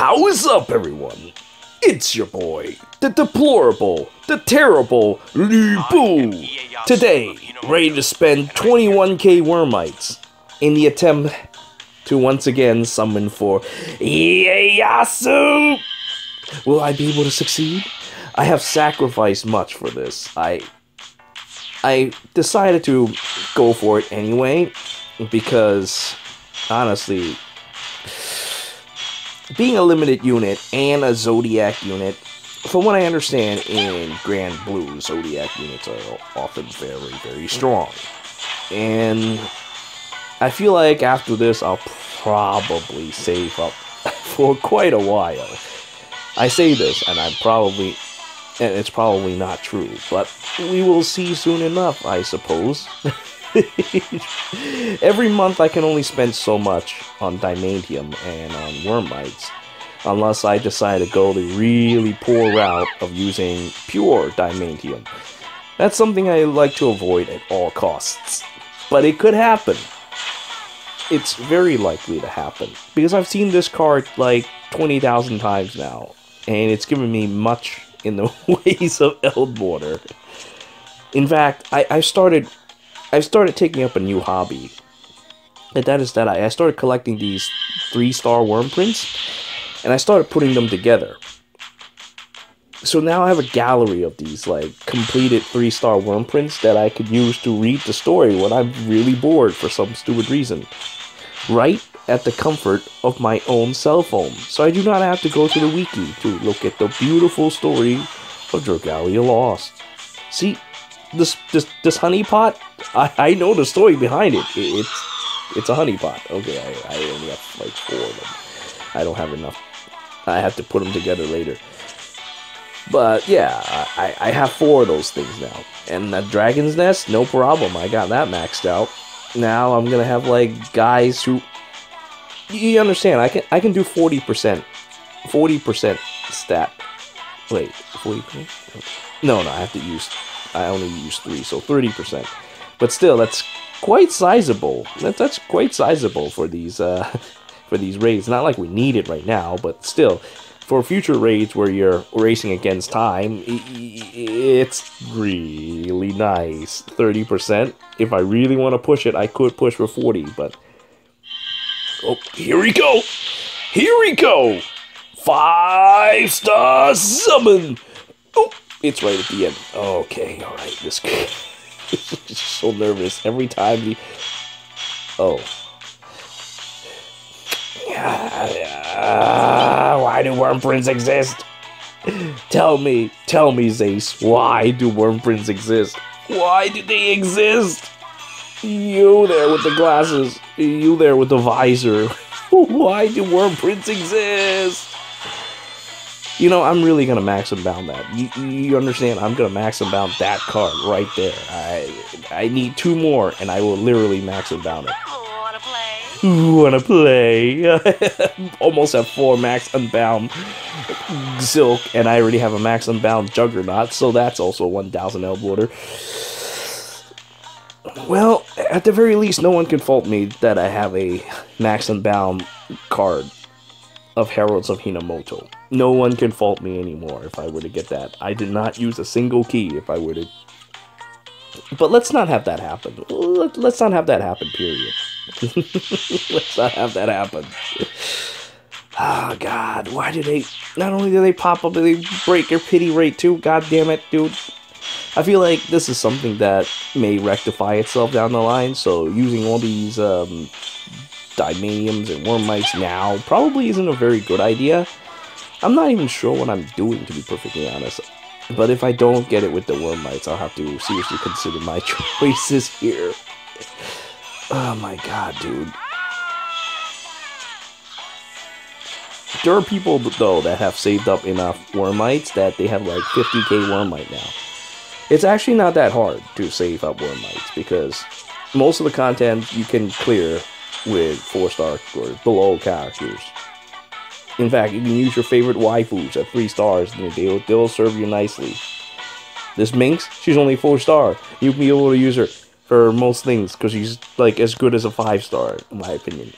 How's up, everyone? It's your boy, the deplorable, the terrible Boo. Today, ready to spend 21k Wyrmites in the attempt to once again summon for Ieyasu. Will I be able to succeed? I have sacrificed much for this. I decided to go for it anyway because, honestly, being a limited unit and a Zodiac unit, from what I understand in Grand Blue, Zodiac units are often very, very strong. And I feel like after this, I'll probably save up for quite a while. I say this, and it's probably not true, but we will see soon enough, I suppose. Every month I can only spend so much on Diamantium and on Wyrmites, unless I decide to go the really poor route of using pure Diamantium. That's something I like to avoid at all costs. But it could happen. It's very likely to happen, because I've seen this card like 20,000 times now, and it's given me much in the ways of Eldwater. In fact, I've started taking up a new hobby, and that is that I started collecting these 3-star worm prints, and I started putting them together. So now I have a gallery of these like completed 3-star worm prints that I could use to read the story when I'm really bored for some stupid reason, right at the comfort of my own cell phone. So I do not have to go to the wiki to look at the beautiful story of DRAGALIA Lost. See, this honeypot, I know the story behind it. It's a honeypot. Okay, I only have like 4 of them. I don't have enough. I have to put them together later. But yeah, I have 4 of those things now. And that dragon's nest, no problem. I got that maxed out. Now I'm gonna have like guys who, you understand? I can do 40% stat. Wait, 40%? No, I only use 3, so 30%. But still, that's quite sizable. That's quite sizable for these raids. Not like we need it right now, but still, for future raids where you're racing against time, it's really nice. 30%. If I really want to push it, I could push for 40, but oh, here we go! Here we go! 5-star summon! Oh, it's right at the end. Okay, alright, this guy is so nervous every time he... Oh. Why do worm prints exist? Tell me, Zace, why do worm prints exist? Why do they exist? You there with the glasses, you there with the visor. Why do worm prints exist? You know, I'm really gonna max and bound that. You understand? I'm gonna max and bound that card right there. I need 2 more, and I will literally max and bound it. Wanna play? Almost have 4 max unbound Silk, and I already have a max unbound Juggernaut, so that's also 1,000 Eldwater. Well, at the very least, no one can fault me that I have a max unbound card of Heralds of Hinamoto. No one can fault me anymore if I were to get that. I did not use a single key if I were to... But let's not have that happen. Let's not have that happen, period. Let's not have that happen. Oh, God. Why do they... Not only do they pop up, but they break your pity rate, too. God damn it, dude. I feel like this is something that may rectify itself down the line, so using all these Diamantiums and Wyrmites now probably isn't a very good idea. I'm not even sure what I'm doing, to be perfectly honest. But if I don't get it with the Wyrmites, I'll have to seriously consider my choices here. Oh my god, dude. There are people, though, that have saved up enough Wyrmites that they have like 50k Wyrmite now. It's actually not that hard to save up Wyrmites, because most of the content you can clear with 4-star or below characters. In fact, you can use your favorite waifus at 3 stars, and they'll serve you nicely. This Minx, she's only 4-star. You'll be able to use her for most things, because she's like as good as a 5-star, in my opinion.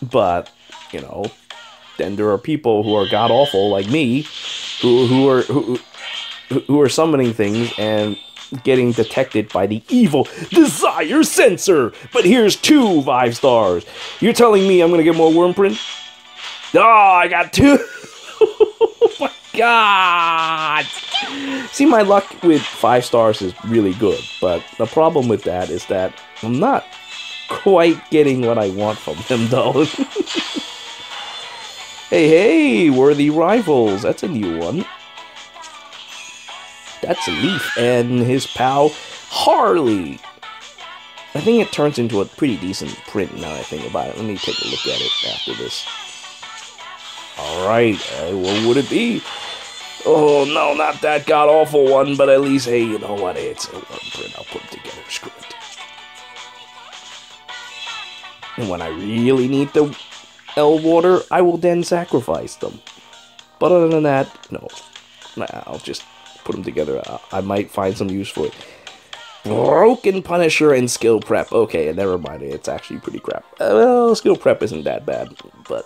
But you know, then there are people who are god-awful like me, who are summoning things and getting detected by the evil desire sensor. But here's 2 5 stars. You're telling me I'm gonna get more Wyrmprint? Oh, I got 2. Oh my god! See, my luck with 5 stars is really good, but the problem with that is that I'm not quite getting what I want from them, though. Hey, worthy rivals. That's a new one. That's Leaf and his pal, Harley. I think it turns into a pretty decent print now I think about it. Let me take a look at it after this. Alright, what would it be? Oh, no, not that god-awful one, but at least, hey, you know what? It's a print. I'll put it together. Screw it. And when I really need the L water, I will then sacrifice them. But other than that, no. I'll just put them together. I might find some use for it. Broken Punisher and Skill Prep. Okay, never mind. It's actually pretty crap. Well, Skill Prep isn't that bad, but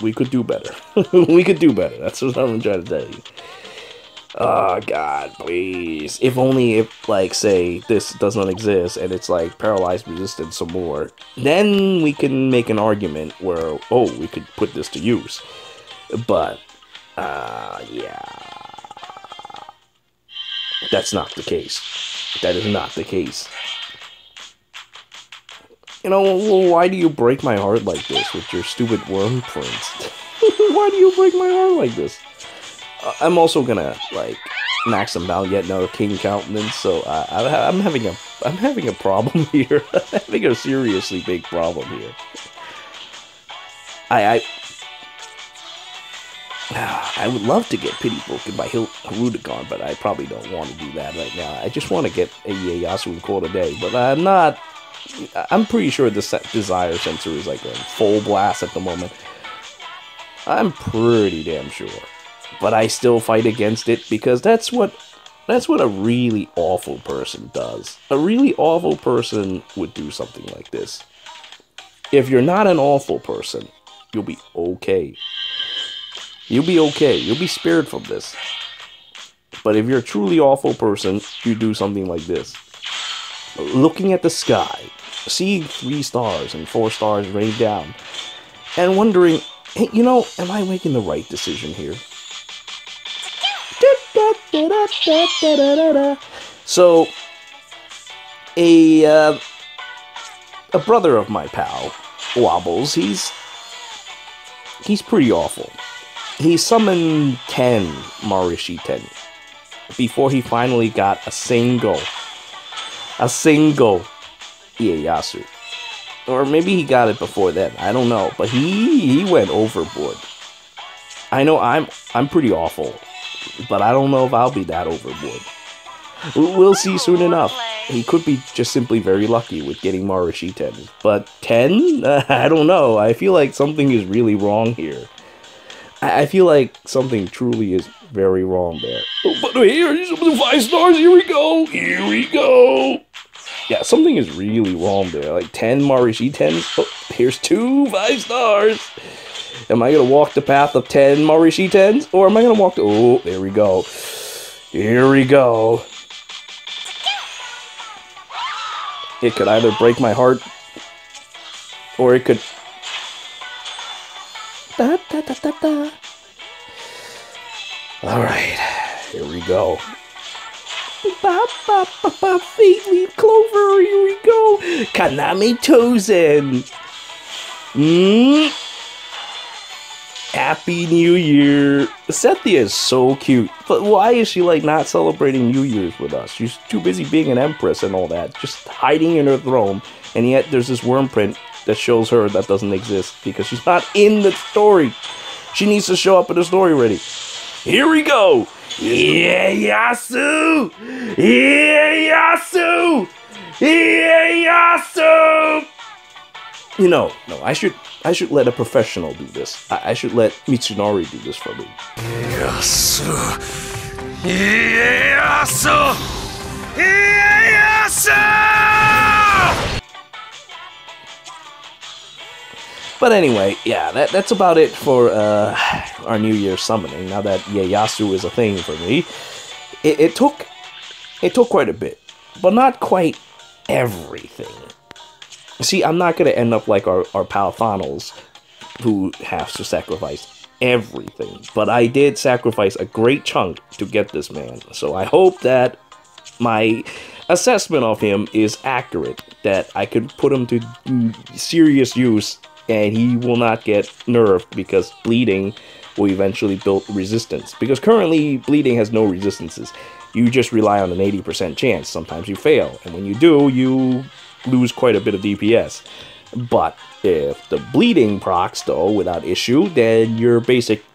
we could do better. We could do better. That's what I'm trying to tell you. Oh, God, please. If only if, like, say, this doesn't exist and it's, like, Paralyzed Resistance some more, then we can make an argument where, oh, we could put this to use. But, yeah. That's not the case. That is not the case. You know, well, why do you break my heart like this with your stupid Wyrmprint? Why do you break my heart like this? I'm also gonna, like, max them out, yet another King Countenance, so I'm having a problem here. I'm having a seriously big problem here. I would love to get Pity Broken by Hirudegarn, but I probably don't want to do that right now. I just want to get a Ieyasu and call it a day, but I'm pretty sure the Desire Sensor is like a full blast at the moment. I'm pretty damn sure. But I still fight against it because that's what a really awful person does. A really awful person would do something like this. If you're not an awful person, you'll be okay. You'll be okay. You'll be spared from this. But if you're a truly awful person, you do something like this. Looking at the sky, seeing 3 stars and 4 stars rain down, and wondering, hey, you know, am I making the right decision here? So, a brother of my pal, Wobbles, he's pretty awful. He summoned 10 Marishiten before he finally got a single Ieyasu. Or maybe he got it before then, I don't know, but he went overboard. I know I'm pretty awful, but I don't know if I'll be that overboard. We'll see soon enough. He could be just simply very lucky with getting Marishiten, but 10? I don't know. I feel like something is really wrong here. I feel like something truly is very wrong there. Oh, but here's the 5 stars. Here we go. Here we go. Yeah, something is really wrong there. Like 10 Marishitens. Oh, here's 2 5 stars. Am I going to walk the path of 10 Marishitens? Or am I going to walk the... Oh, there we go. Here we go. It could either break my heart, or it could... Da, da, da, da, da. Alright, here we go. Ba, ba, ba, ba, Fate Leaf Clover, here we go. Kaname Tosen. Happy New Year. Cynthia is so cute, but why is she like not celebrating New Year's with us? She's too busy being an empress and all that, just hiding in her throne, and yet there's this Wyrmprint that shows her that doesn't exist because she's not in the story. She needs to show up in the story already. Here we go. Ieyasu! Ieyasu! Ieyasu! You know, no, I should let a professional do this. I should let Mitsunari do this for me. Ieyasu! Ieyasu! Ieyasu! But anyway, yeah, that's about it for our New Year's summoning. Now that Ieyasu is a thing for me, it took quite a bit, but not quite everything. See, I'm not gonna end up like our pal Thanos, who has to sacrifice everything. But I did sacrifice a great chunk to get this man. So I hope that my assessment of him is accurate, that I could put him to serious use and he will not get nerfed because bleeding will eventually build resistance. Because currently bleeding has no resistances. You just rely on an 80% chance. Sometimes you fail, and when you do, you lose quite a bit of DPS. But if the bleeding procs though without issue, then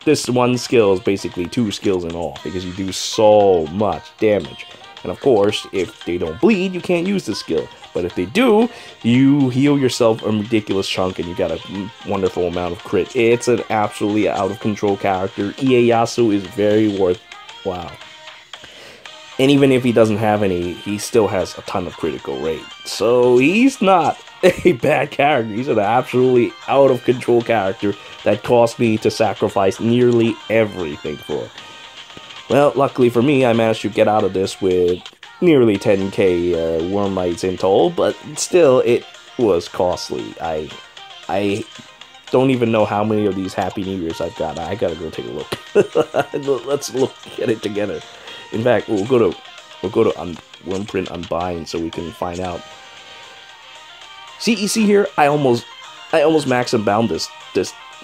this one skill is basically 2 skills in all, because you do so much damage. And of course, if they don't bleed, you can't use the skill. But if they do, you heal yourself a ridiculous chunk and you got a wonderful amount of crit. It's an absolutely out of control character. Ieyasu is very worthwhile. And even if he doesn't have any, he still has a ton of critical rate. So he's not a bad character. He's an absolutely out of control character that cost me to sacrifice nearly everything for. Well, luckily for me, I managed to get out of this with nearly 10k Wyrmites in total, but still, it was costly. I don't even know how many of these Happy New Years I've got. I gotta go take a look. Let's look at it together. In fact, we'll go to Wyrmprint Unbind so we can find out. See, you see here, I almost max and bound this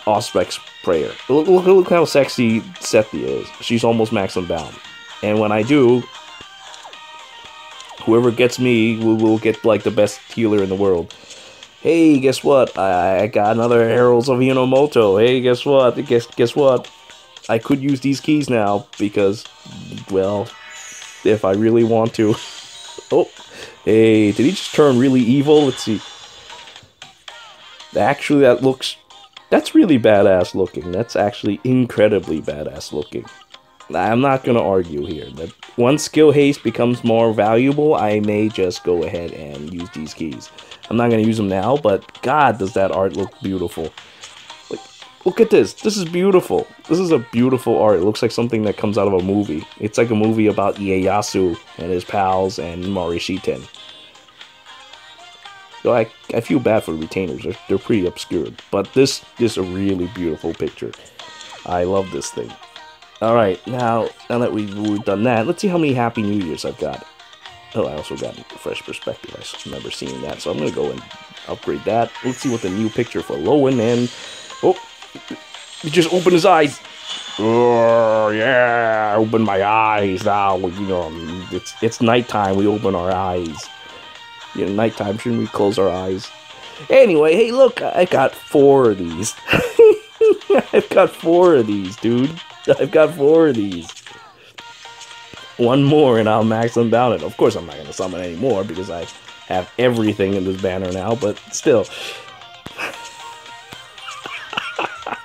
Auspex prayer. Look how sexy Sethia is. She's almost max and bound. And when I do, whoever gets me will get like the best healer in the world. Hey, guess what? I got another Heralds of Hinomoto. Hey, guess what? Guess what? I could use these keys now because, well, if I really want to. Oh, hey, did he just turn really evil? Let's see. Actually, that's really badass looking. That's actually incredibly badass looking. I'm not going to argue here. That once skill haste becomes more valuable, I may just go ahead and use these keys. I'm not going to use them now, but God, does that art look beautiful. Like, look at this. This is beautiful. This is a beautiful art. It looks like something that comes out of a movie. It's like a movie about Ieyasu and his pals and Morishiten. So I feel bad for the retainers. They're pretty obscured. But this is a really beautiful picture. I love this thing. Alright, now that we've done that, let's see how many Happy New Years I've got. Oh, I also got a fresh perspective. I remember seeing that, so I'm going to go and upgrade that. Let's see what the new picture for Lowen and... Oh, he just opened his eyes. Oh, yeah, I opened my eyes now. You know, it's nighttime, we open our eyes. You know, nighttime, shouldn't we close our eyes? Anyway, hey, look, I got 4 of these. I've got 4 of these, dude. I've got 4 of these. One more and I'll max them down it. Of course, I'm not going to summon any more because I have everything in this banner now, but still.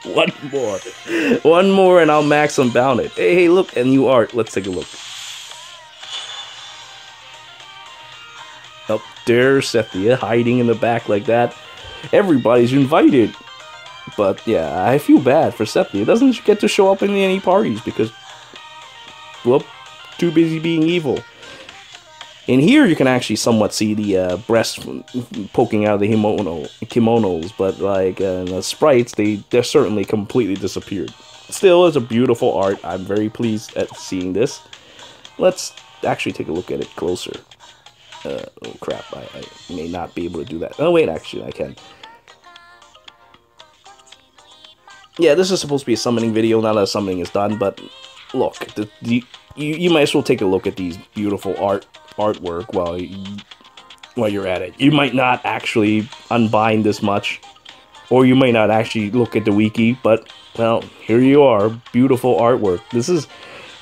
One more. One more and I'll max them down it. Hey, look, a new art. Let's take a look. Oh, there's Sethia hiding in the back like that. Everybody's invited. But yeah, I feel bad for Sethia. It doesn't get to show up in any parties because, well, too busy being evil. In here, you can actually somewhat see the breasts poking out of the kimonos, but like the sprites, they're certainly completely disappeared. Still, it's a beautiful art. I'm very pleased at seeing this. Let's actually take a look at it closer. Oh crap, I may not be able to do that. Oh wait, actually I can. Yeah, this is supposed to be a summoning video now that summoning is done, but look, you might as well take a look at these beautiful artwork while you're at it. You might not actually unbind this much, or you might not actually look at the wiki, but well, here you are, beautiful artwork. This is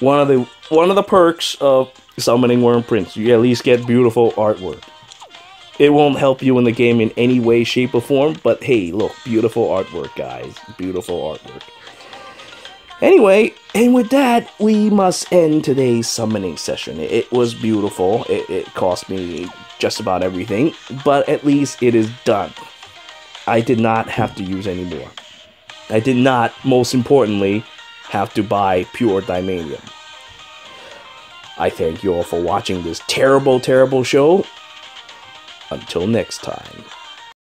one of the perks of summoning Wyrmprints. You at least get beautiful artwork. It won't help you in the game in any way, shape, or form, but hey, look, beautiful artwork, guys. Beautiful artwork. Anyway, and with that, we must end today's summoning session. It was beautiful. It cost me just about everything, but at least it is done. I did not have to use any more. I did not, most importantly, have to buy pure Diamantium. I thank you all for watching this terrible, terrible show. Until next time.